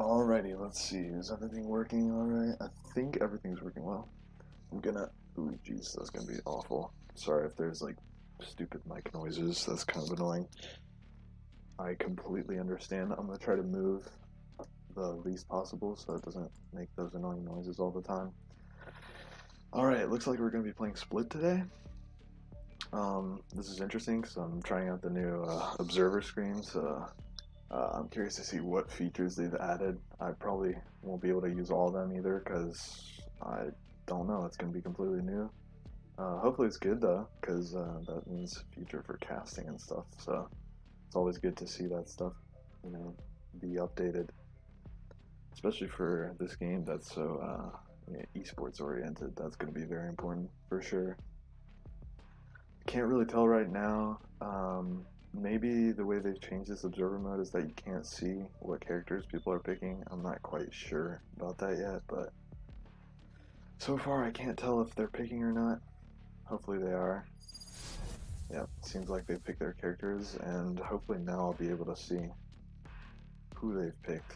Alrighty, let's see. Is everything working alright? I think everything's working well. I'm gonna... Ooh, jeez, that's gonna be awful. Sorry if there's, like, stupid mic noises. That's kind of annoying. I completely understand. I'm gonna try to move the least possible so it doesn't make those annoying noises all the time. Alright, looks like we're gonna be playing Split today. This is interesting because I'm trying out the new observer screens. I'm curious to see what features they've added. I probably won't be able to use all of them either because I don't know. It's going to be completely new. Hopefully it's good though, because that means future for casting and stuff. So it's always good to see that stuff, be updated. Especially for this game that's so esports oriented. That's going to be very important for sure. Can't really tell right now. Maybe the way they've changed this observer mode is that you can't see what characters people are picking. I'm not quite sure about that yet, but so far I can't tell if they're picking or not. Hopefully they are. Yep, seems like they've picked their characters, and hopefully now I'll be able to see who they've picked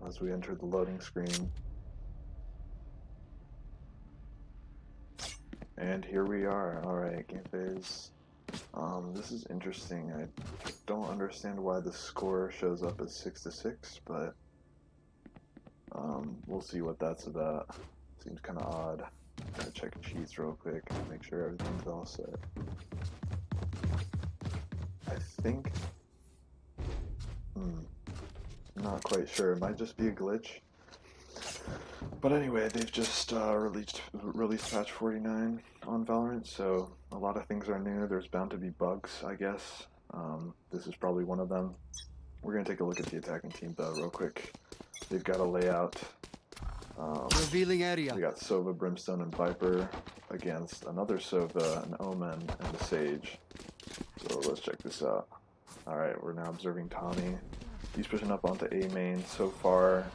as we enter the loading screen. And here we are. Alright, game phase. This is interesting. I don't understand why the score shows up as 6-6, but we'll see what that's about. Seems kind of odd. Gotta check cheats real quick, make sure everything's all set. I think... not quite sure. It might just be a glitch. But anyway, they've just released patch 49 on Valorant, so a lot of things are new. There's bound to be bugs, I guess. This is probably one of them. We're going to take a look at the attacking team, though, real quick. They've got a layout. Revealing area. We got Sova, Brimstone, and Viper against another Sova, an Omen, and a Sage. So let's check this out. Alright, we're now observing Tommy. He's pushing up onto A main. So far,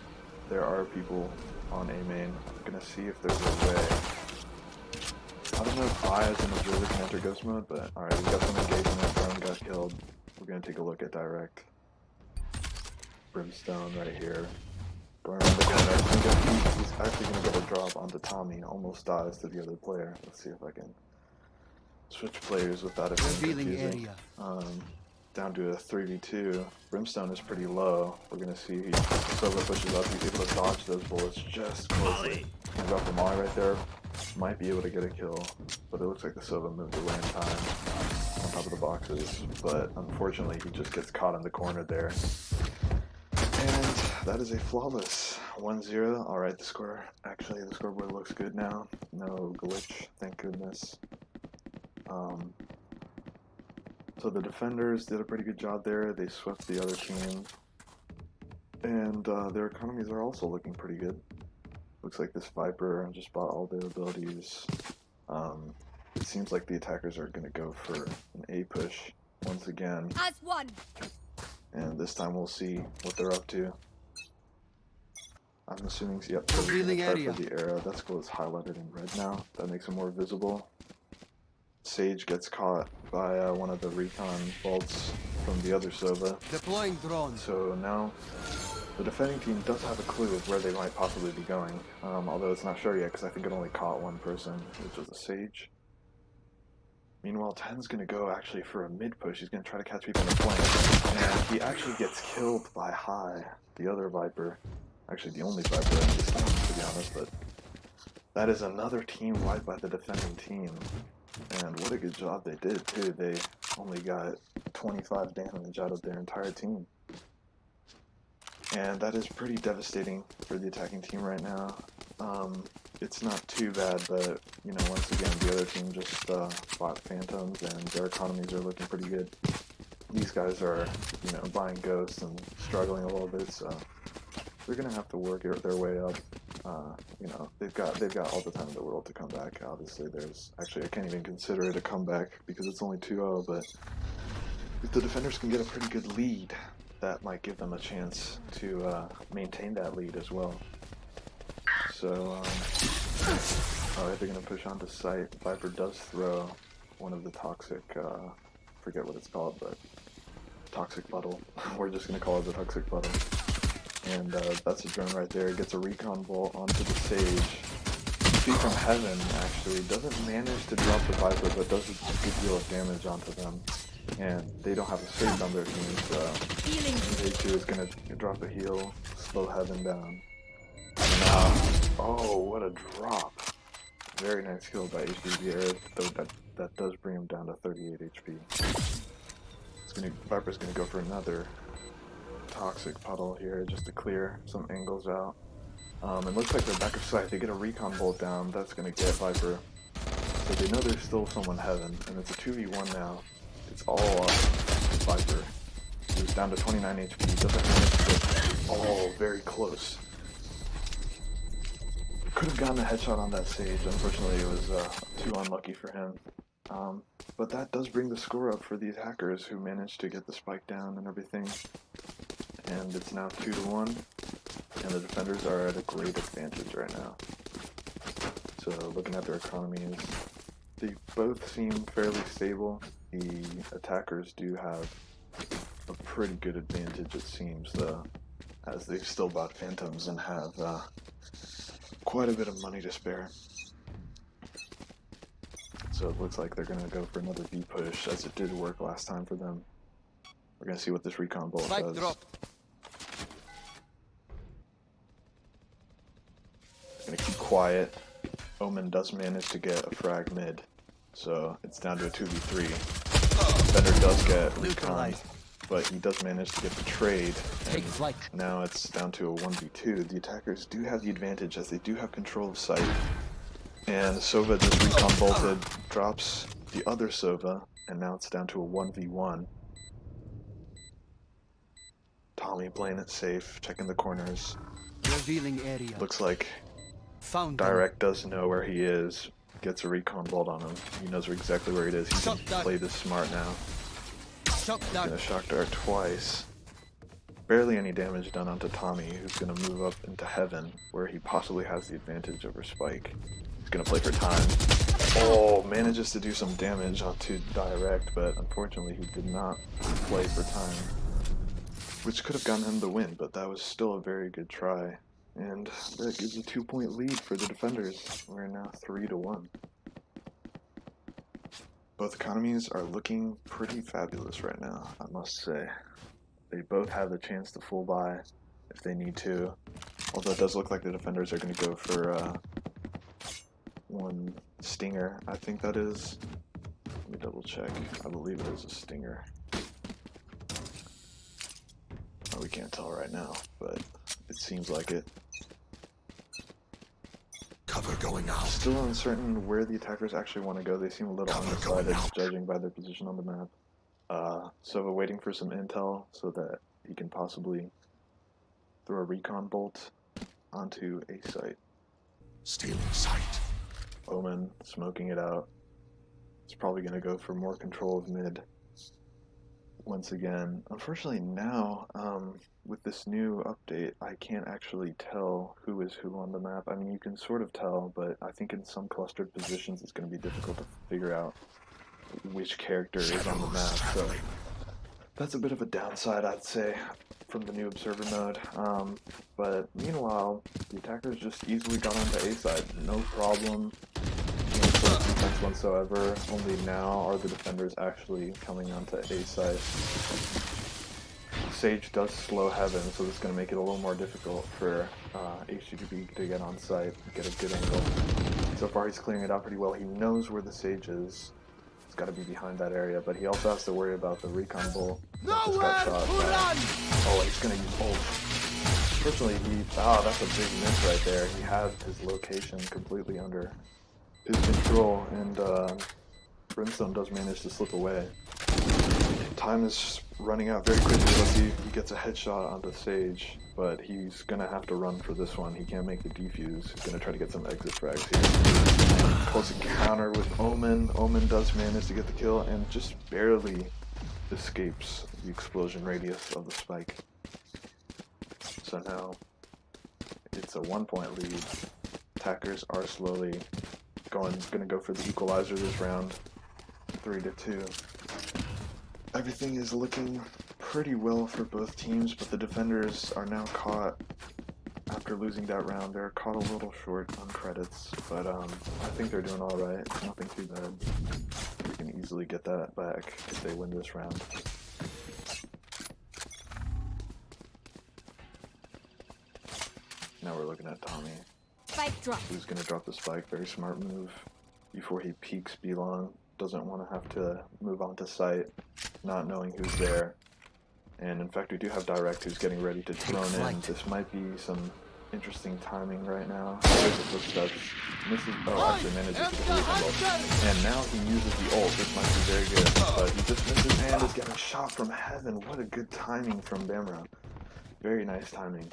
there are people on A main. I'm gonna see if there's a way. I don't know if I as an observer can enter ghost mode, but alright, we got some engagement. Drone got killed. We're gonna take a look at DyeRekt. Brimstone right here. Going around the corner. He's actually gonna get a drop onto Tommy. Almost dies to the other player. Let's see if I can switch players without it being confusing. Down to a 3v2. Brimstone is pretty low. We're gonna see Sova pushes up. He's able to dodge those bullets just closely. He's got the Molly right there. Might be able to get a kill, but it looks like the Sova moved away in time on top of the boxes. But unfortunately, he just gets caught in the corner there. And that is a flawless 1-0. Alright, the scoreboard looks good now. No glitch, thank goodness. So the defenders did a pretty good job there. They swept the other team. And their economies are also looking pretty good. Looks like this Viper just bought all their abilities. It seems like the attackers are going to go for an A push once again. As one. And this time we'll see what they're up to. I'm assuming, yep, so we're going to try for the arrow. That's cool, it's highlighted in red now. That makes it more visible. Sage gets caught by one of the recon bolts from the other Sova. Deploying drone. So now the defending team does have a clue of where they might possibly be going, although it's not sure yet because I think it only caught one person, which was a Sage. Meanwhile, Ten's going to go actually for a mid push. He's going to try to catch people in the flank, and he actually gets killed by High, the other Viper. Actually, the only Viper in this game, to be honest, but that is another team wiped by the defending team. And what a good job they did, too. They only got 25 damage out of their entire team. And that is pretty devastating for the attacking team right now. It's not too bad, but, once again, the other team just bought Phantoms, and their economies are looking pretty good. These guys are, buying Ghosts and struggling a little bit, so they're going to have to work their way up. They've got all the time in the world to come back. Obviously, I can't even consider it a comeback because it's only 2-0, but if the defenders can get a pretty good lead, that might give them a chance to maintain that lead as well. So, alright, they're going to push onto site. Viper does throw one of the toxic, forget what it's called, but toxic bottle. We're just going to call it the toxic bottle. And that's a drone right there. Gets a recon bolt onto the Sage. See from Heaven, actually, doesn't manage to drop the Viper, but does a good deal of damage onto them. And they don't have a Sage on their team, so J2 is going to drop a heal, slow Heaven down. And now, oh, what a drop. Very nice kill by DyeRekt, though that does bring him down to 38 HP. Viper's going to go for another toxic puddle here just to clear some angles out. It looks like they're back of sight. They get a recon bolt down. That's going to get Viper. So they know there's still someone Heaven, and it's a 2v1 now. It's all up Viper. He's down to 29 HP. Doesn't manage to get... Oh, very close. Could have gotten a headshot on that Sage. Unfortunately, it was too unlucky for him. But that does bring the score up for these hackers who managed to get the spike down and everything. And it's now 2-1. And the defenders are at a great advantage right now. So looking at their economies, they both seem fairly stable. The attackers do have a pretty good advantage, it seems, though, as they've still bought Phantoms and have quite a bit of money to spare. So it looks like they're going to go for another B push, as it did work last time for them. We're going to see what this recon bolt does. Going to keep quiet. Omen does manage to get a frag mid, so it's down to a 2v3. Defender does get recon, but he does manage to get the trade, and now it's down to a 1v2. The attackers do have the advantage, as they do have control of sight. And Sova just recon bolted, drops the other Sova, and now it's down to a 1v1. Tommy playing it safe, checking the corners. Revealing area. Looks like DyeRekt does know where he is. Gets a recon bolt on him. He knows exactly where it is. He can play this smart now. He's gonna shock dart twice. Barely any damage done onto Tommy, who's gonna move up into Heaven, where he possibly has the advantage over Spike. He's gonna play for time. Oh, manages to do some damage onto DyeRekt, but unfortunately he did not play for time, which could have gotten him the win, but that was still a very good try. And that gives a 2-point lead for the defenders. We're now 3-1. Both economies are looking pretty fabulous right now, I must say. They both have the chance to full buy if they need to. Although it does look like the defenders are going to go for one stinger. I think that is. Let me double check. I believe it is a stinger. Oh, we can't tell right now, but it seems like it. Cover going out. Still uncertain where the attackers actually want to go. They seem a little undecided, judging by their position on the map. Sova waiting for some intel so that he can possibly throw a recon bolt onto a site. Stealing sight. Omen smoking it out. It's probably going to go for more control of mid once again. Unfortunately now, with this new update, I can't actually tell who is who on the map. I mean, you can sort of tell, but I think in some clustered positions it's going to be difficult to figure out which character is on the map. So that's a bit of a downside, I'd say, from the new observer mode. But meanwhile, the attackers just easily got onto A side, no problem. No sort of defense whatsoever. Only now are the defenders actually coming onto A side. Sage does slow Heaven, so this is going to make it a little more difficult for HGTB to get on site, get a good angle. So far he's clearing it out pretty well. He knows where the Sage is. He's got to be behind that area, but he also has to worry about the recon bolt. Oh, he's going to use ult. Fortunately, that's a big miss right there. He had his location completely under his control, and Brimstone does manage to slip away. Time is running out very quickly. Let's see if he gets a headshot onto Sage, but he's going to have to run for this one. He can't make the defuse. He's going to try to get some exit frags here. Close encounter with Omen. Omen does manage to get the kill and just barely escapes the explosion radius of the spike. So now it's a 1-point lead. Attackers are slowly going to go for the equalizer this round. 3-2. Everything is looking pretty well for both teams, but the defenders are now caught after losing that round. They're caught a little short on credits, but I think they're doing all right. Nothing too bad. They can easily get that back if they win this round. Now we're looking at Tommy. Spike drop. Who's going to drop the spike. Very smart move. Before he peeks B-long. Doesn't want to have to move on to site, not knowing who's there. And in fact, we do have DyeRekt who's getting ready to drone in. This might be some interesting timing right now. There's the footsteps. Misses. Oh, actually manages to get the ult. And now he uses the ult. This might be very good. But he just misses and is getting shot from heaven. What a good timing from Bamro. Very nice timing.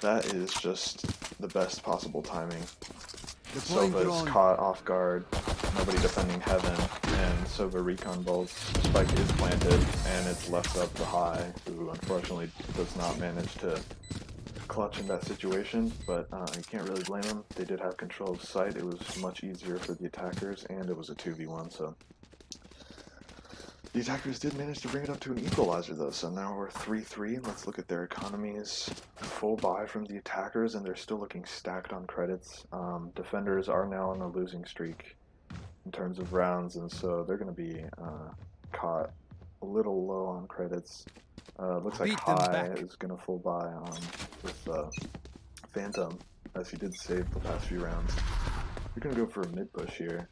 That is just the best possible timing. Sova is caught off guard, nobody defending heaven, and Sova recon bolts. Spike is planted, and it's left up to High, who unfortunately does not manage to clutch in that situation, but you can't really blame him. They did have control of site. It was much easier for the attackers, and it was a 2v1, so the attackers did manage to bring it up to an equalizer, though, so now we're 3-3. Let's look at their economies. Full buy from the attackers, and they're still looking stacked on credits. Defenders are now on a losing streak in terms of rounds, and so they're going to be caught a little low on credits. Looks like High is going to full buy with Phantom, as he did save the past few rounds. We're going to go for a mid push here.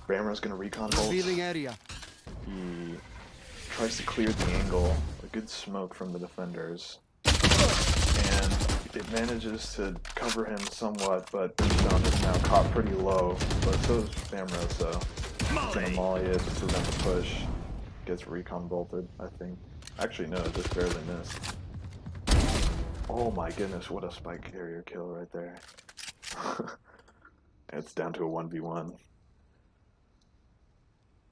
Bamro's gonna recon bolt. Area. He tries to clear the angle. A good smoke from the defenders. And it manages to cover him somewhat, but Brimstone is now caught pretty low. But so is Bamro, so he's gonna molly it to them to push. Gets recon bolted, I think. Actually, no, just barely missed. Oh my goodness, what a spike carrier kill right there. It's down to a 1v1.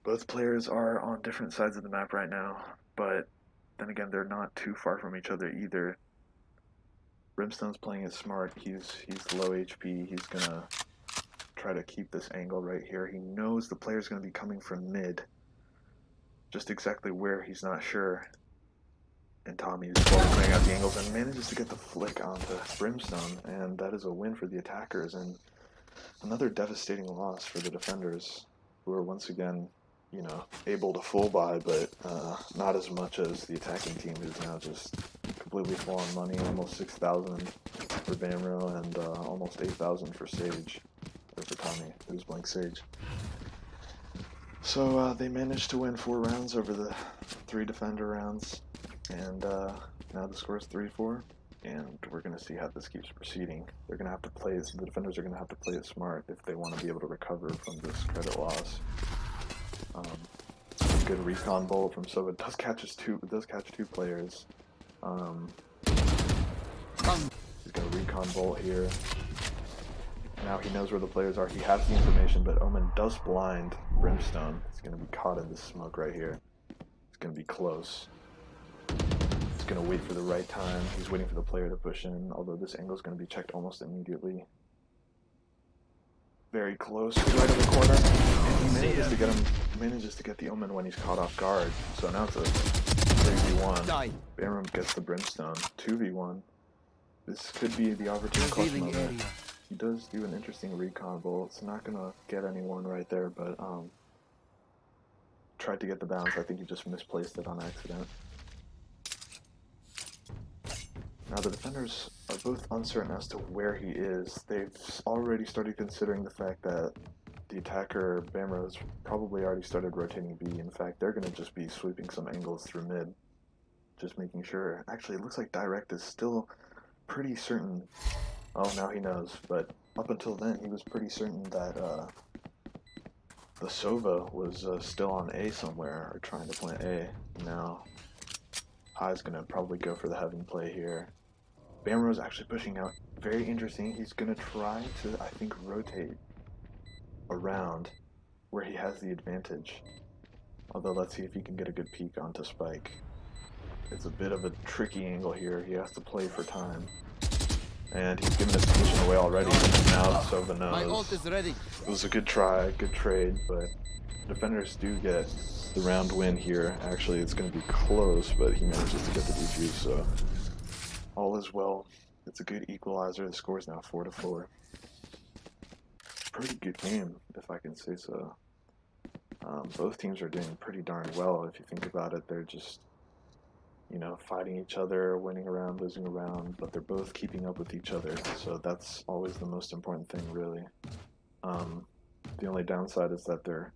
Both players are on different sides of the map right now, but then again, they're not too far from each other either. Brimstone's playing it smart. He's low HP. He's gonna try to keep this angle right here. He knows the player's gonna be coming from mid. Just exactly where, he's not sure. And Tommy is playing out the angles and manages to get the flick onto Brimstone, and that is a win for the attackers, and another devastating loss for the defenders, who are once again, you know, able to full buy, but not as much as the attacking team, who's now just completely full on money. Almost 6,000 for Bamro and almost 8,000 for Sage, or for Tommy, who's playing Sage. So they managed to win 4 rounds over the 3 defender rounds, and now the score is 3-4. And we're going to see how this keeps proceeding. They're going to have to play it, so the defenders are going to have to play it smart if they want to be able to recover from this credit loss. Good recon bolt from Sova. Does catch 2 players. He's going to recon bolt here. Now he knows where the players are. He has the information, but Omen does blind Brimstone. He's going to be caught in this smoke right here. It's going to be close. He's going to wait for the right time. He's waiting for the player to push in, although this angle is going to be checked almost immediately. Very close, right in the corner. And he manages to get the Omen when he's caught off guard. So now it's a 3v1. Bamro gets the Brimstone. 2v1. This could be the opportune clutch moment. He does do an interesting recon bolt. It's not going to get anyone right there, but tried to get the bounce. I think he just misplaced it on accident. Now the defenders are both uncertain as to where he is. They've already started considering the fact that the attacker, Bamro, has probably already started rotating B. In fact, they're going to just be sweeping some angles through mid. Just making sure. Actually, it looks like DyeRekt is still pretty certain. Oh, now he knows. But up until then, he was pretty certain that the Sova was still on A somewhere, or trying to plant A. Now, High's going to probably go for the heaven play here. Bamro's actually pushing out. Very interesting. He's going to try to, I think, rotate around where he has the advantage. Although, let's see if he can get a good peek onto Spike. It's a bit of a tricky angle here. He has to play for time. And he's given his position away already. Now Sova My ult knows. is ready. It was a good try, good trade, but defenders do get the round win here. Actually, it's going to be close, but he manages to get the defuse, so all is well. It's a good equalizer. The score is now 4-4. Pretty good game, if I can say so. Both teams are doing pretty darn well. If you think about it, they're just, you know, fighting each other, winning around, losing around, but they're both keeping up with each other. So that's always the most important thing, really. The only downside is that their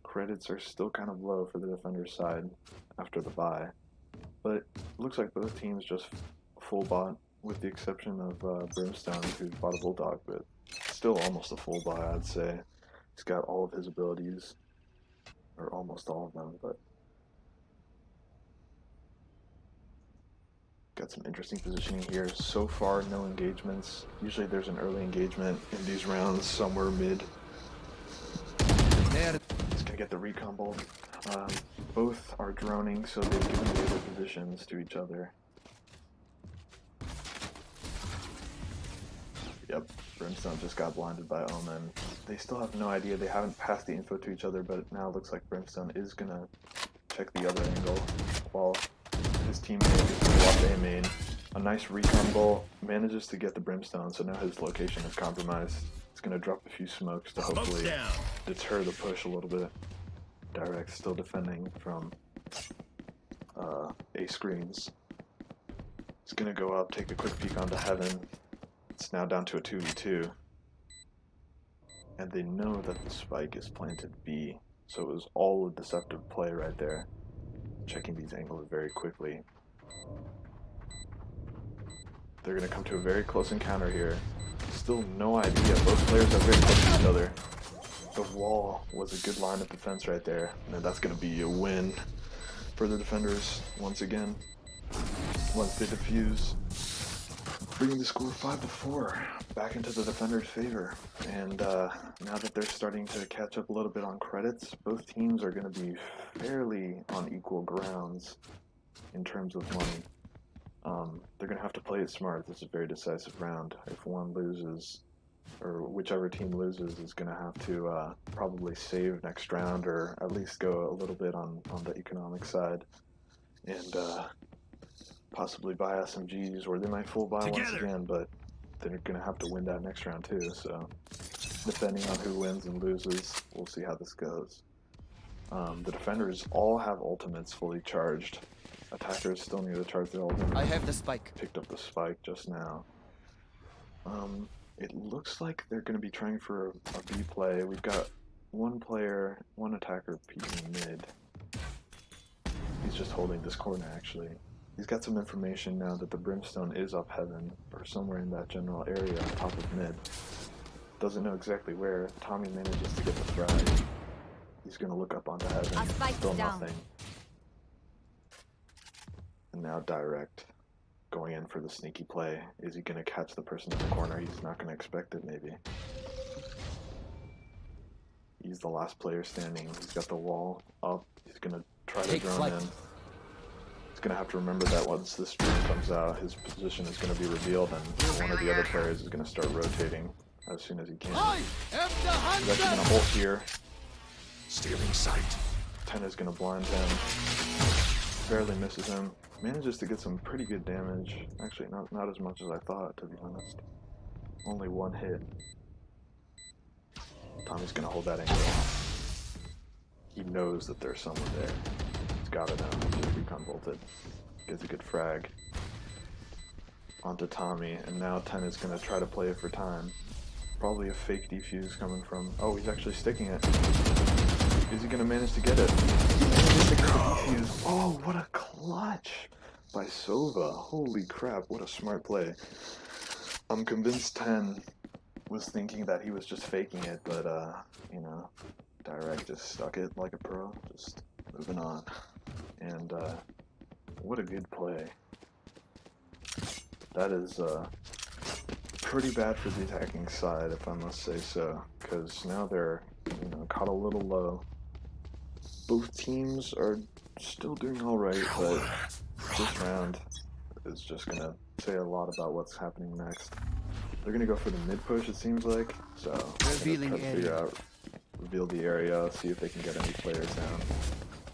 credits are still kind of low for the defender's side after the bye. But it looks like both teams just full bot, with the exception of Brimstone, who bought a Bulldog, but still almost a full buy, I'd say. He's got all of his abilities, or almost all of them, but got some interesting positioning here. So far, no engagements. Usually there's an early engagement in these rounds, somewhere mid. There. He's gonna get the recon bolt. Both are droning, so they've given away their positions to each other. Yep, Brimstone just got blinded by Omen. They still have no idea. They haven't passed the info to each other, but it now looks like Brimstone is gonna check the other angle while his teammate is gonna watch A main. A nice recon bolt, manages to get the Brimstone, so now his location is compromised. He's gonna drop a few smokes to hopefully deter the push a little bit. DyeRekt still defending from A screens. He's gonna go up, take a quick peek onto Heaven. It's now down to a 2v2. And they know that the spike is planted B, so it was all a deceptive play right there. Checking these angles very quickly. They're gonna come to a very close encounter here. Still no idea, both players are very close to each other. The wall was a good line of defense right there, and that's gonna be a win for the defenders once again. Once they defuse, bringing the score 5-4 back into the defenders' favor. And now that they're starting to catch up a little bit on credits, both teams are going to be fairly on equal grounds in terms of money. They're going to have to play it smart. This is a very decisive round. If one loses, or whichever team loses, is going to have to probably save next round, or at least go a little bit on the economic side. And possibly buy SMGs, or they might full buy once again, but they're going to have to win that next round too, so depending on who wins and loses, we'll see how this goes. The defenders all have ultimates fully charged. Attackers still need to charge their ultimate. I have the spike. Picked up the spike just now. It looks like they're going to be trying for a B play. We've got one attacker peeking mid. He's just holding this corner actually. He's got some information now that the Brimstone is up Heaven, or somewhere in that general area on top of mid. Doesn't know exactly where. Tommy manages to get the frag. He's going to look up onto Heaven. Still nothing. And now DyeRekt going in for the sneaky play. Is he going to catch the person in the corner? He's not going to expect it, maybe. He's the last player standing. He's got the wall up. He's going to try to drone in. He's going to have to remember that once this stream comes out, his position is going to be revealed, and one of the other players is going to start rotating as soon as he can. He's actually going to hold here. Stealing sight. 10 is going to blind him. Barely misses him. Manages to get some pretty good damage. Actually, not as much as I thought, to be honest. Only one hit. Tommy's going to hold that angle. He knows that there's someone there. Got it now. Just recon bolted. Gets a good frag onto Tommy, and now 10 is going to try to play it for time. Probably a fake defuse coming from. Oh, he's actually sticking it. Is he going to manage to get it? He manages to get the defuse. Oh, what a clutch by Sova. Holy crap, what a smart play. I'm convinced 10 was thinking that he was just faking it, but, you know, DyeRekt just stuck it like a pro. Just moving on. And what a good play. That is pretty bad for the attacking side, if I must say so, because now they're, you know, caught a little low. Both teams are still doing all right, but this round is just gonna say a lot about what's happening next. They're gonna go for the mid push, it seems like. So Revealing try to figure out, reveal the area, see if they can get any players down.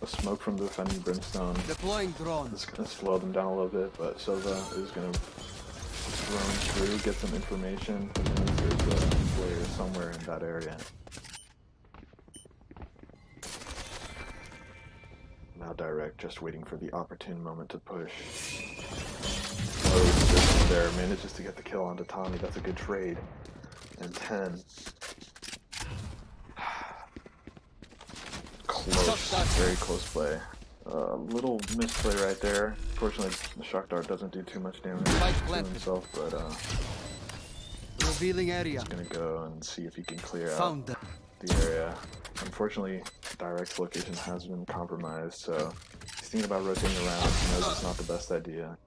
A smoke from the defending Brimstone. Deploying drone. It's gonna slow them down a little bit, but Sova is gonna drone through, get some information. There's a player somewhere in that area. Now DyeRekt just waiting for the opportune moment to push. Oh, just there, manages to get the kill onto Tommy. That's a good trade. And 10. Close, very close play. Little misplay right there. Fortunately, the shock dart doesn't do too much damage to himself, but Revealing area. he's gonna go and see if he can clear Found out them. the area. Unfortunately, DyeRekt's location has been compromised, so he's thinking about rotating around. He knows it's not the best idea.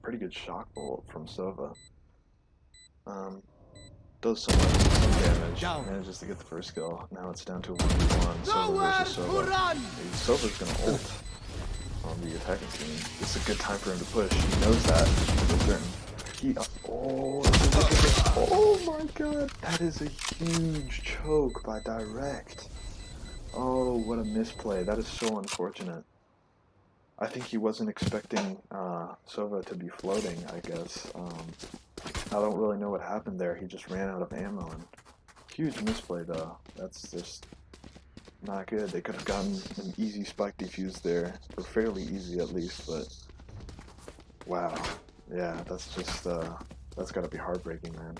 Pretty good shock bolt from Sova. Does some damage. Manages to get the first kill. Now it's down to a 1v1. Sova versus Sova. Sova's gonna ult on the attacking team. It's a good time for him to push. He knows that. Oh my god, that is a huge choke by DyeRekt. Oh, what a misplay. That is so unfortunate. I think he wasn't expecting Sova to be floating, I guess. I don't really know what happened there. He just ran out of ammo. And huge misplay, though. That's just not good. They could have gotten an easy spike defuse there. Or fairly easy, at least, but wow. Yeah, that's just, that's gotta be heartbreaking, man.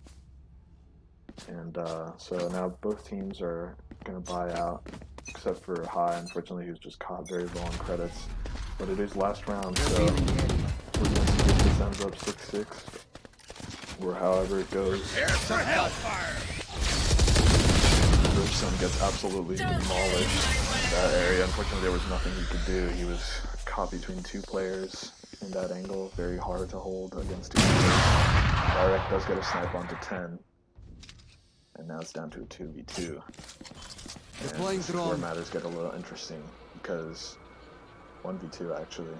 And so now both teams are gonna buy out, except for High. Unfortunately, he was just caught very low on credits. But it is last round, so we're gonna see if this ends up 6-6, or however it goes. Brimstone gets absolutely demolished in that area. Unfortunately, there was nothing he could do. He was caught between two players in that angle. Very hard to hold against two players. DyeRekt does get a snipe onto 10. And now it's down to a 2v2. And this is where matters get a little interesting, because 1v2 actually.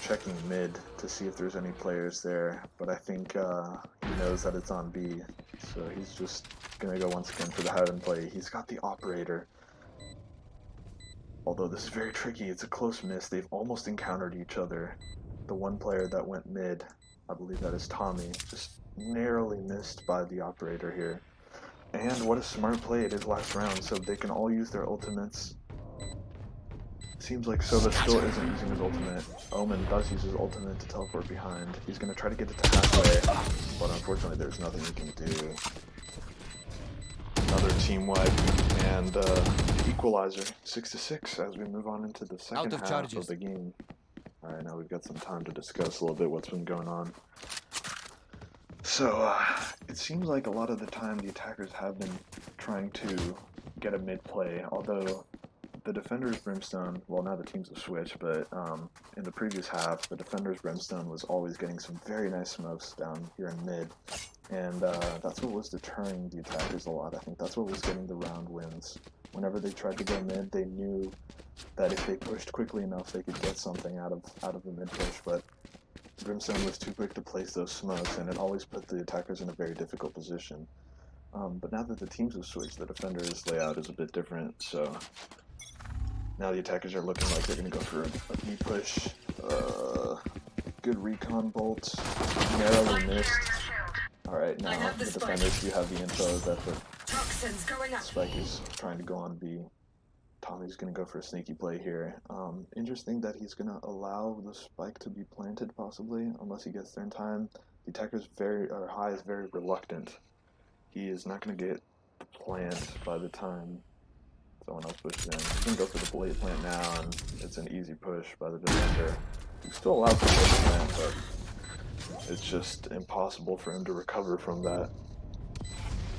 Checking mid to see if there's any players there, but I think he knows that it's on B, so he's just gonna go once again for the hide and play. He's got the operator. Although this is very tricky, it's a close miss. They've almost encountered each other. The one player that went mid, I believe that is Tommy, just narrowly missed by the operator here. And what a smart play, it is last round, so they can all use their ultimates. Seems like Sova still isn't using his ultimate. Omen does use his ultimate to teleport behind. He's going to try to get it to halfway, but unfortunately there's nothing he can do. Another team wipe, and the equalizer, 6-6, as we move on into the second half of the game. Alright, now we've got some time to discuss a little bit what's been going on. So, it seems like a lot of the time the attackers have been trying to get a mid play, although the defender's Brimstone, well now the teams have switched, but in the previous half, the defender's Brimstone was always getting some very nice smokes down here in mid, and that's what was deterring the attackers a lot. I think that's what was getting the round wins. Whenever they tried to go mid, they knew that if they pushed quickly enough, they could get something out of the mid push, but Brimstone was too quick to place those smokes, and it always put the attackers in a very difficult position. But now that the teams have switched, the defender's layout is a bit different, so now the attackers are looking like they're going to go for a B push. Good recon bolt, narrowly missed. Alright, now the defenders do have the info that the spike is trying to go on B. Tommy's going to go for a sneaky play here. Interesting that he's going to allow the spike to be planted, possibly, unless he gets there in time. The attacker's High is very reluctant. He is not going to get the plant by the time someone else pushes in. He's going to go for the blade plant now, and it's an easy push by the defender. He's still allowed to push the plant, but it's just impossible for him to recover from that.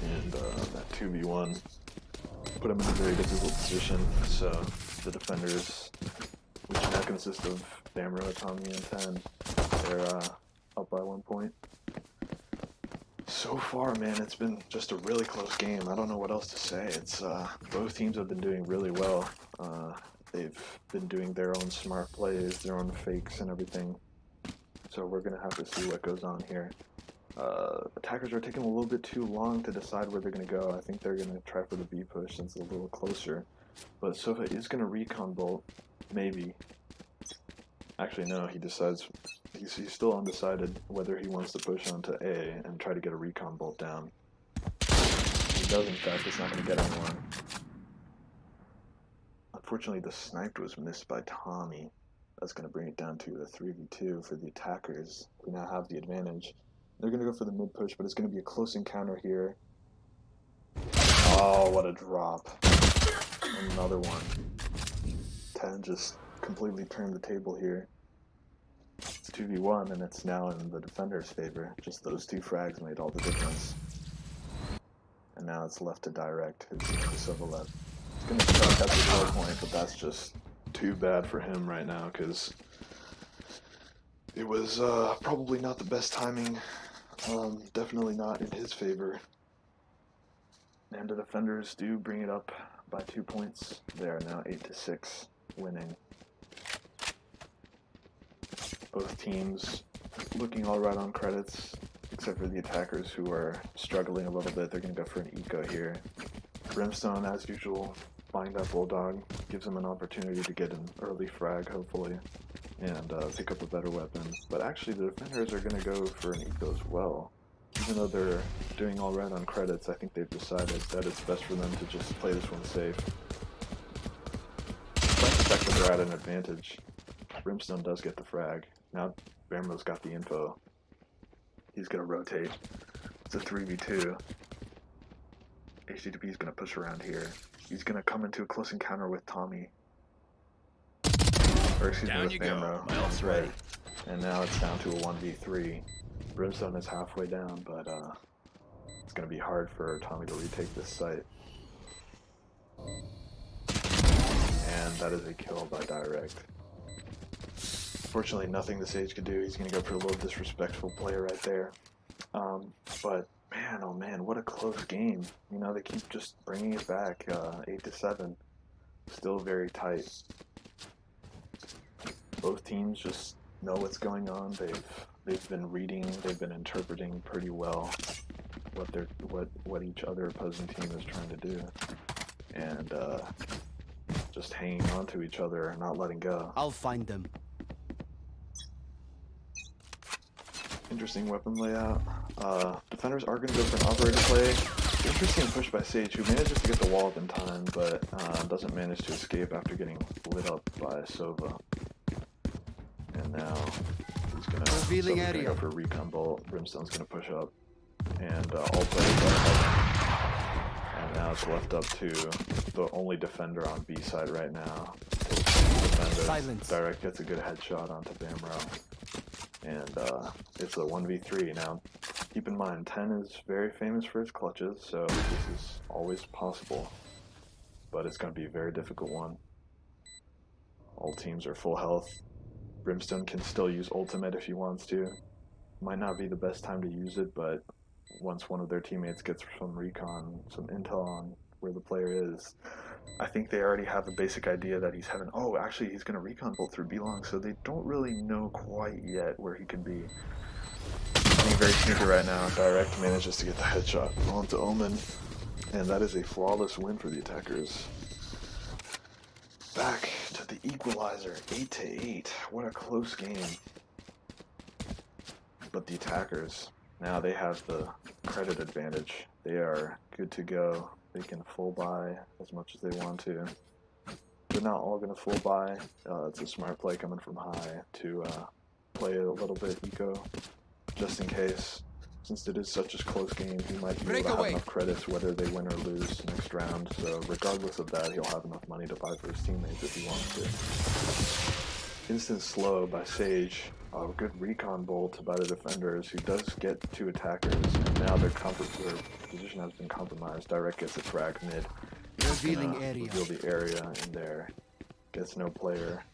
And that 2v1 put him in a very difficult position. So the defenders, which now consist of Bamro, Tommy, and 10, they're up by 1 point. So far, man, it's been just a really close game. I don't know what else to say. It's both teams have been doing really well. they've been doing their own smart plays, their own fakes and everything. So we're going to have to see what goes on here. Attackers are taking a little bit too long to decide where they're going to go. I think they're going to try for the B push since it's a little closer. But Sofa is going to recon bolt, maybe. Actually, no, he decides, he's still undecided whether he wants to push onto A and try to get a recon bolt down. If he does, in fact, it's not going to get anyone. Unfortunately, the sniped was missed by Tommy. That's going to bring it down to a 3v2 for the attackers, who now have the advantage. They're going to go for the mid push, but it's going to be a close encounter here. Oh, what a drop. Another one. 10 just completely turned the table here. It's 2v1, and it's now in the defender's favor. Just those two frags made all the difference. And now it's left to DyeRekt, who's Silva left. It's going to start at the low point, but that's just too bad for him right now, because it was probably not the best timing. Definitely not in his favor. And the defenders do bring it up by 2 points. They are now 8-6, winning. Both teams looking all right on credits, except for the attackers who are struggling a little bit. They're going to go for an eco here. Brimstone, as usual, bind up Bulldog, gives him an opportunity to get an early frag, hopefully, and pick up a better weapon. But actually, the defenders are going to go for an eco as well. Even though they're doing all right on credits, I think they've decided that it's best for them to just play this one safe. Despite the fact that they're at an advantage, Brimstone does get the frag. Now Bamro's got the info. He's going to rotate. It's a 3v2. HTTP is going to push around here. He's going to come into a close encounter with Tommy. Or excuse me, with Bamro. That's right. And now it's down to a 1v3. Brimstone is halfway down, but it's going to be hard for Tommy to retake this site. And that is a kill by DyeRekt. Unfortunately, nothing the Sage could do. He's going to go for a little disrespectful play right there. But man, oh man, what a close game. You know, they keep just bringing it back, 8-7. Still very tight. Both teams just know what's going on. They've been reading, they've been interpreting pretty well what each other opposing team is trying to do, and just hanging on to each other and not letting go. I'll find them. Interesting weapon layout. Defenders are going to go for an operator play. Interesting push by Sage, who manages to get the wall up in time, but doesn't manage to escape after getting lit up by Sova. And now he's going to go for a recon bolt. Brimstone's going to push up, and all players are up. And now it's left up to the only defender on B side right now. Silence. DyeRekt gets a good headshot onto Bamro. And it's a 1v3 now. Keep in mind, 10 is very famous for his clutches, so this is always possible. But it's going to be a very difficult one. All teams are full health. Brimstone can still use ultimate if he wants to. Might not be the best time to use it, but once one of their teammates gets some recon, some intel on where the player is, I think they already have a basic idea that he's having. Oh, actually, he's going to recon bolt through B-long, so they don't really know quite yet where he could be. Being very sneaky right now, DyeRekt manages to get the headshot onto Omen, and that is a flawless win for the attackers. Back to the equalizer, 8-8. What a close game. But the attackers, now they have the credit advantage. They are good to go. They can full buy as much as they want to. They're not all going to full buy. It's a smart play coming from high to play a little bit eco, just in case. Since it is such a close game, he might be able to have enough credits whether they win or lose next round. So regardless of that, he'll have enough money to buy for his teammates if he wants to. Instant slow by Sage. A good recon bolt by the defenders, who does get two attackers, and now their position has been compromised. DyeRekt gets a frag mid. Revealing area. Reveal the area in there. Gets no player.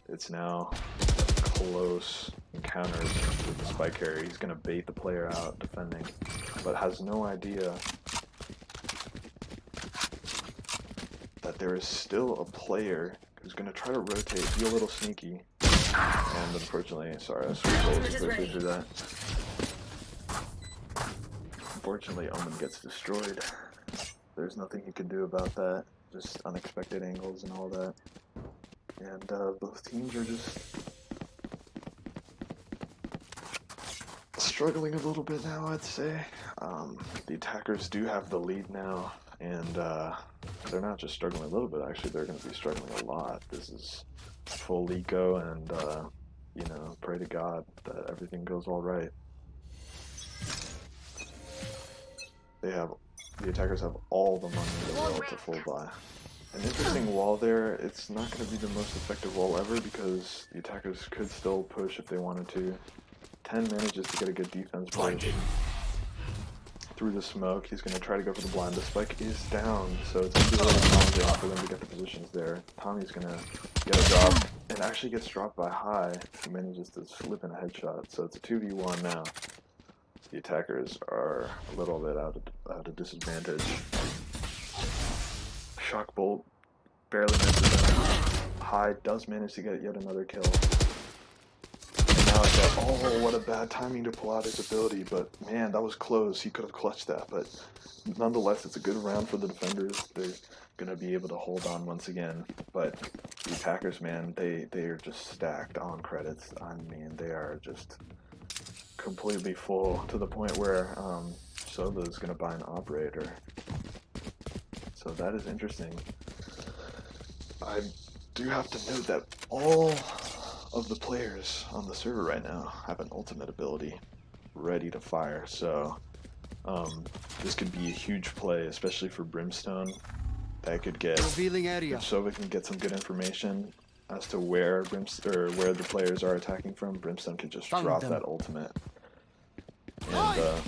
It's now close encounters with the spike carrier. He's going to bait the player out defending, but has no idea that there is still a player who's going to try to rotate, be a little sneaky. And unfortunately, sorry, I switched roles quickly through that. Unfortunately, Omen gets destroyed. There's nothing he can do about that. Just unexpected angles and all that. And both teams are just struggling a little bit now, I'd say. The attackers do have the lead now, and they're not just struggling a little bit, actually, they're going to be struggling a lot. This is full eco, and, you know, pray to God that everything goes all right. The attackers have all the money in the world to full buy. An interesting wall there, it's not going to be the most effective wall ever because the attackers could still push if they wanted to. 10 manages to get a good defense push. Through the smoke, he's going to try to go for the blind. The spike is down, so it's going to be a little challenging for them to get the positions there. Tommy's going to get a drop, and actually gets dropped by High. He manages to slip in a headshot, so it's a 2v1 now. The attackers are a little bit out of disadvantage. Shock bolt barely misses him. High does manage to get yet another kill. And now it's like, oh, what a bad timing to pull out his ability, but man, that was close. He could have clutched that, but nonetheless, it's a good round for the defenders. They're going to be able to hold on once again, but the attackers, man, they are just stacked on credits. I mean, they are just completely full to the point where Sova's going to buy an operator. So that is interesting. I do have to note that all of the players on the server right now have an ultimate ability ready to fire. So this could be a huge play, especially for Brimstone. That could get, Revealing area. if Sova can get some good information as to where where the players are attacking from, Brimstone can just drop that ultimate. And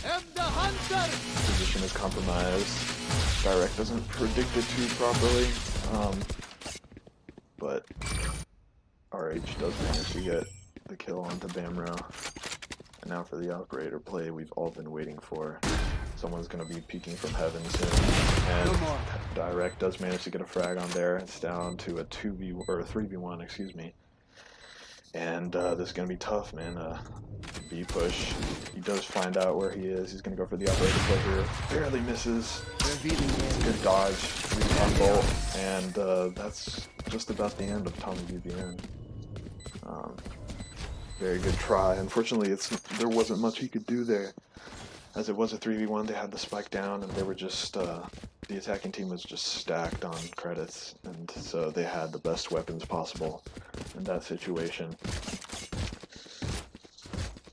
position is compromised. DyeRekt doesn't predict it too properly, but RH does manage to get the kill onto Bamro. And now for the operator play we've all been waiting for. Someone's going to be peeking from heaven soon. And DyeRekt does manage to get a frag on there. It's down to a 3v1, excuse me. And this is going to be tough, man. B push. He does find out where he is. He's going to go for the operator play here. Barely misses. Good dodge. Recon bolt. And that's just about the end of TommyBBN. Very good try. Unfortunately, there wasn't much he could do there. As it was a 3v1, they had the spike down, and they were just, the attacking team was just stacked on credits, and so they had the best weapons possible in that situation.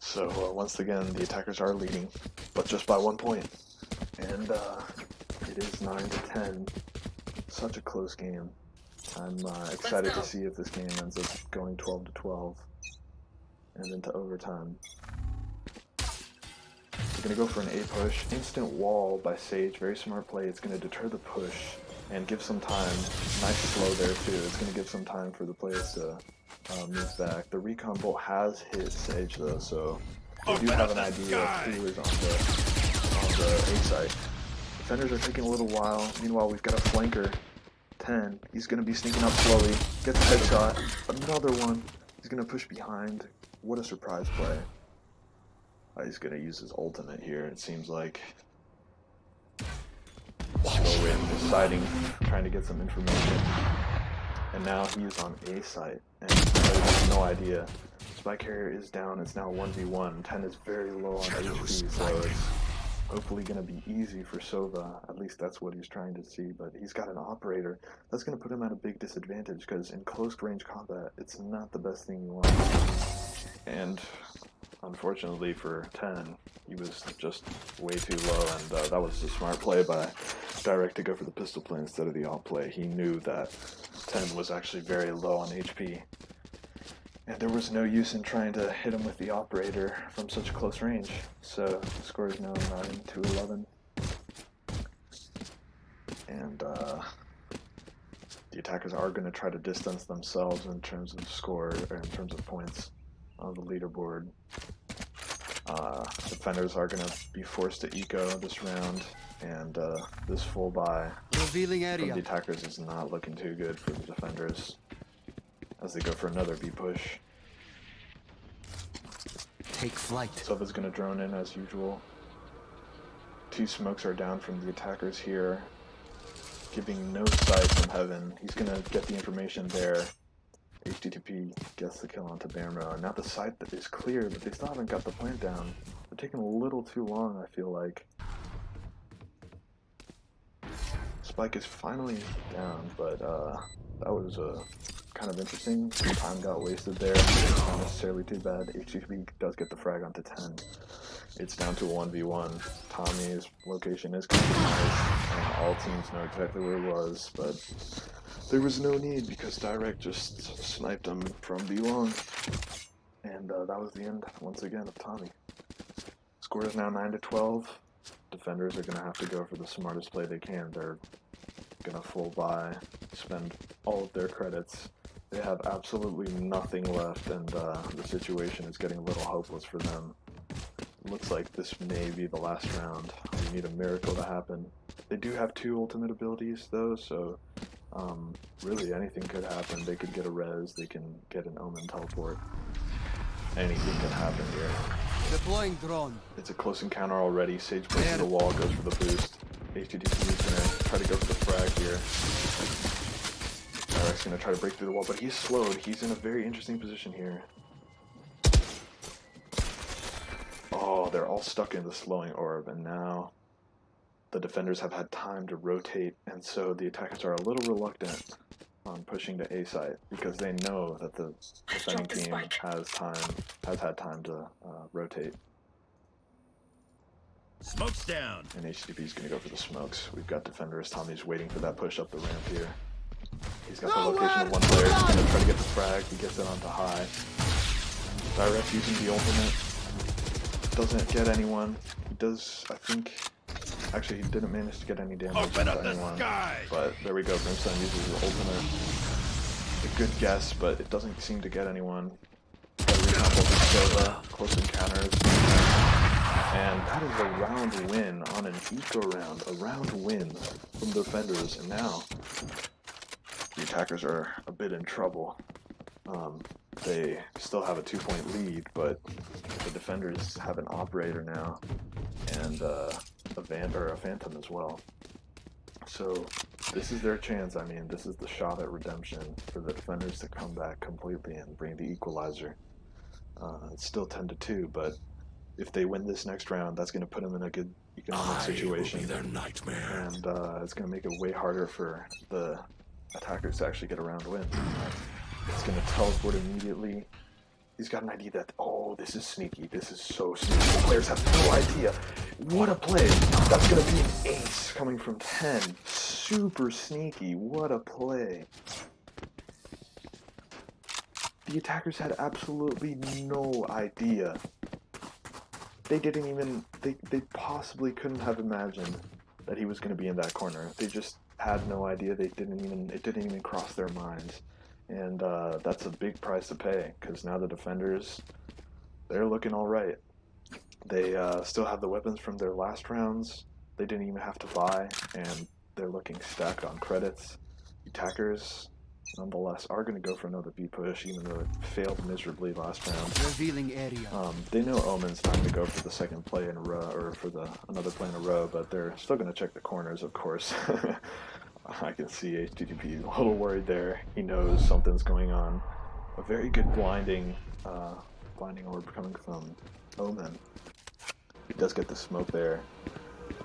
So once again, the attackers are leading, but just by 1 point. And it is 9-10. Such a close game. I'm excited to see if this game ends up going 12-12 and into overtime. We're going to go for an A push. Instant wall by Sage. Very smart play. It's going to deter the push and give some time. Nice slow there too. It's going to give some time for the players to move back. The recon bolt has hit Sage though, so they do have an idea of who is on the A site. Defenders are taking a little while. Meanwhile, we've got a flanker. 10. He's going to be sneaking up slowly. Gets a headshot. Another one. He's going to push behind. What a surprise play. He's going to use his ultimate here, it seems like. Slow in, deciding, trying to get some information. And now he is on A site, and he has no idea. Spike carrier is down, it's now 1v1. 10 is very low on HP, so it's hopefully going to be easy for Sova. At least that's what he's trying to see, but he's got an operator. That's going to put him at a big disadvantage, because in close range combat, it's not the best thing you want. And unfortunately for 10, he was just way too low, and that was a smart play by DyeRekt to go for the pistol play instead of the alt play. He knew that 10 was actually very low on HP, and there was no use in trying to hit him with the operator from such close range. So the score is now 9-11, and the attackers are going to try to distance themselves in terms of score, or in terms of points on the leaderboard. Defenders are going to be forced to eco this round, and this full buy from the attackers is not looking too good for the defenders. as they go for another B push. Take flight. Sova's gonna drone in as usual. 2 smokes are down from the attackers here, giving no sight from heaven. He's gonna get the information there. HTTP gets the kill onto Bamro. Now the site that is clear, but they still haven't got the plant down. They're taking a little too long, I feel like. Spike is finally down, but that was kind of interesting. Time got wasted there. Not necessarily too bad. HTTP does get the frag onto 10. It's down to a 1v1. Tommy's location is compromised, and all teams know exactly where it was, but there was no need because DyeRekt just sniped him from B-long. And that was the end, once again, of Tommy. Score is now 9-12. Defenders are going to have to go for the smartest play they can. They're going to full buy, spend all of their credits. They have absolutely nothing left, and the situation is getting a little hopeless for them. Looks like this may be the last round. We need a miracle to happen. They do have 2 ultimate abilities though, so really anything could happen. They could get a res, they can get an omen teleport. Anything can happen here. Deploying drone. It's a close encounter already. Sage places the wall, goes for the boost. HTTP is gonna try to go for the frag here. DyeRekt's gonna try to break through the wall, but he's slowed. He's in a very interesting position here. Oh, they're all stuck in the slowing orb, and now the defenders have had time to rotate, and so the attackers are a little reluctant on pushing to A site because they know that the defending team has had time to rotate. Smoke's down. And HTTP is going to go for the smokes. We've got defenders. Tommy's waiting for that push up the ramp here. He's got the location of one player. He's going to try to get the frag. He gets it onto high. DyeRekt using the ultimate. Doesn't get anyone. He does, I think. Actually, he didn't manage to get any damage Open up to the anyone. sky. But there we go. Brimstone uses the ultimate. A good guess, but it doesn't seem to get anyone. Got a recombo with Sova. Close encounters. And that is a round win on an eco round. A round win from the defenders. And now the attackers are a bit in trouble. They still have a 2-point lead, but the defenders have an operator now and a phantom as well. So this is their chance. I mean, this is the shot at redemption for the defenders to come back completely and bring the equalizer. It's still 10-2, but if they win this next round, that's going to put them in a good economic situation. Will be their nightmare. And it's going to make it way harder for the attackers to actually get a round win. It's going to teleport immediately. He's got an idea that, oh, this is sneaky. This is so sneaky. The players have no idea. What a play. That's going to be an ace coming from 10. Super sneaky. What a play. The attackers had absolutely no idea. They didn't even, they possibly couldn't have imagined that he was going to be in that corner. They just had no idea. It didn't even cross their minds. And that's a big price to pay, because now the defenders, they're looking all right. They still have the weapons from their last rounds. They didn't even have to buy, and they're looking stacked on credits. Attackers, nonetheless, are going to go for another B push, even though it failed miserably last round. Revealing area. They know Omen's not going to go for the second play in a row, or for another play in a row, but they're still going to check the corners, of course. I can see HTTP a little worried there. He knows something's going on. A very good blinding orb coming from Omen. He does get the smoke there,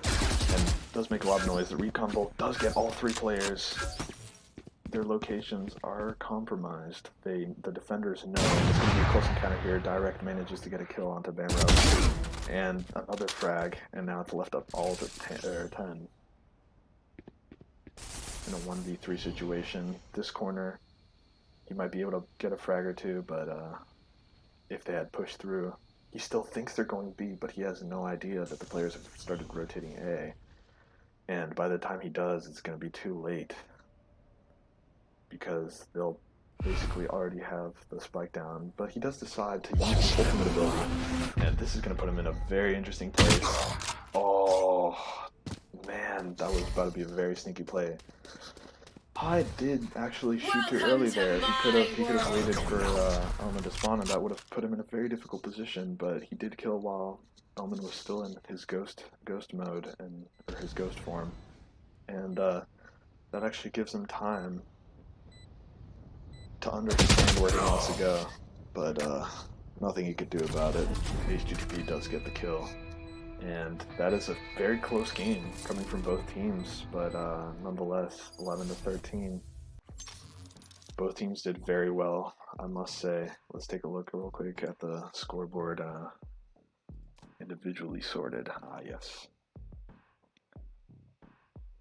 and does make a lot of noise. The recon bolt does get all 3 players. Their locations are compromised. The defenders know it's going to be a close encounter here. DyeRekt manages to get a kill onto Bamro, and another frag, and now it's left up all to 10. In a 1v3 situation, this corner, he might be able to get a frag or 2, but if they had pushed through, he still thinks they're going B, but he has no idea that the players have started rotating A. And by the time he does, it's going to be too late, because they'll basically already have the spike down. But he does decide to use his ultimate ability, and this is going to put him in a very interesting place. Oh, man, that was about to be a very sneaky play. Hyde did actually shoot too early there. He could have waited for Omen to spawn, and that would have put him in a very difficult position. But he did kill while Omen was still in his ghost mode or his ghost form, and that actually gives him time to understand where he wants to go. But nothing he could do about it. HGTP does get the kill. And that is a very close game coming from both teams, but nonetheless, 11-13. Both teams did very well, I must say. Let's take a look real quick at the scoreboard, individually sorted. Ah, yes.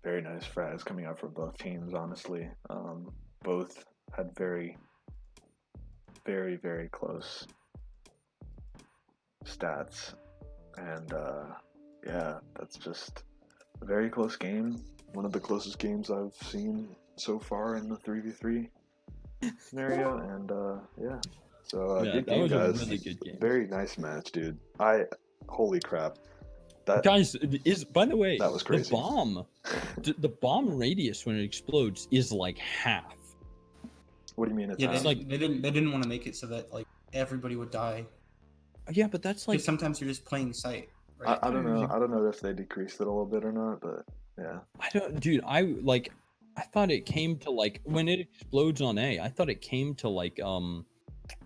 Very nice frags coming out from both teams, honestly. Both had very, very, very close stats. And yeah, that's just a very close game. One of the closest games I've seen so far in the 3v3 scenario. And yeah, so Yeah, good that game, was a guys. really good game. Very nice match, dude. Holy crap. Guys, by the way, that was crazy. The bomb radius when it explodes is like half. What do you mean? It's Yeah, half? they didn't want to make it so that like everybody would die. Yeah, but that's like Because sometimes you're just playing sight. Right? I don't know. I don't know if they decreased it a little bit or not, but yeah. I don't, dude. I thought it came to like when it explodes on A. I thought it came to like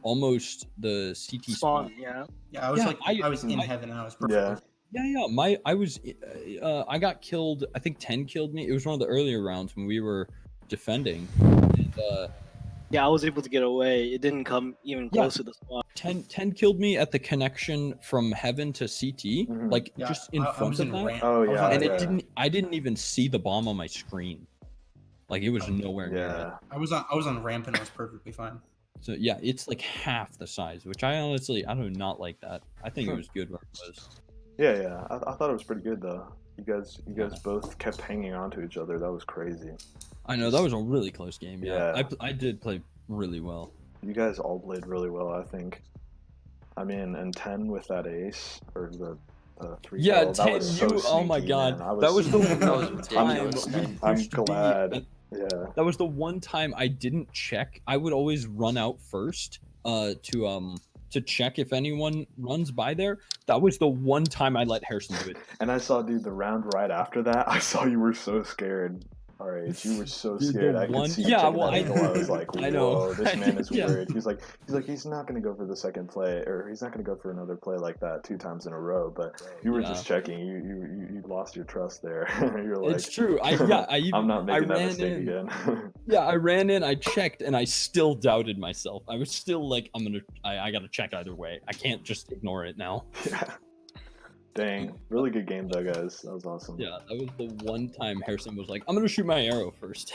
almost the CT spawn. Yeah. Yeah, I was Yeah, I was in heaven and I was perfect. Yeah. I got killed. I think 10 killed me. It was one of the earlier rounds when we were defending. And, Yeah, I was able to get away. It didn't come even close to the spot. 10 killed me at the connection from heaven to CT, like Yeah, just in I front was of in that. ramp. Oh yeah. And yeah. I didn't even see the bomb on my screen. Like it was nowhere near it. Yeah. I was on ramp and I was perfectly fine. So yeah, it's like half the size, which I do not like that. I think it was good where it was. Yeah. I thought it was pretty good though. You guys both kept hanging on to each other. That was crazy. I know that was a really close game. Yeah, Yeah. I did play really well. You guys all played really well, I think. I mean, and 10 with that ace or the 3. Yeah, that 10. was so Oh my sneaky, god, man. that was the was one time. I'm glad. Yeah. That was the one time I didn't check. I would always run out first to check if anyone runs by there. That was the one time I let Harrison do it. And I saw, dude, the round right after that, I saw you were so scared. Alright, you were so scared. I could see you checking that angle. I was like, I know. whoa, this man is Yeah. worried. He's like, he's not gonna go for the second play, or he's not gonna go for another play like that 2 times in a row. But you were just checking. You lost your trust there. You're like, It's true. I'm not making that mistake again. Yeah, I ran in, I checked, and I still doubted myself. I was still like, I gotta check either way. I can't just ignore it now. Yeah. Dang, really good game though, guys. That was awesome. Yeah, that was the one time Harrison was like, I'm gonna shoot my arrow first.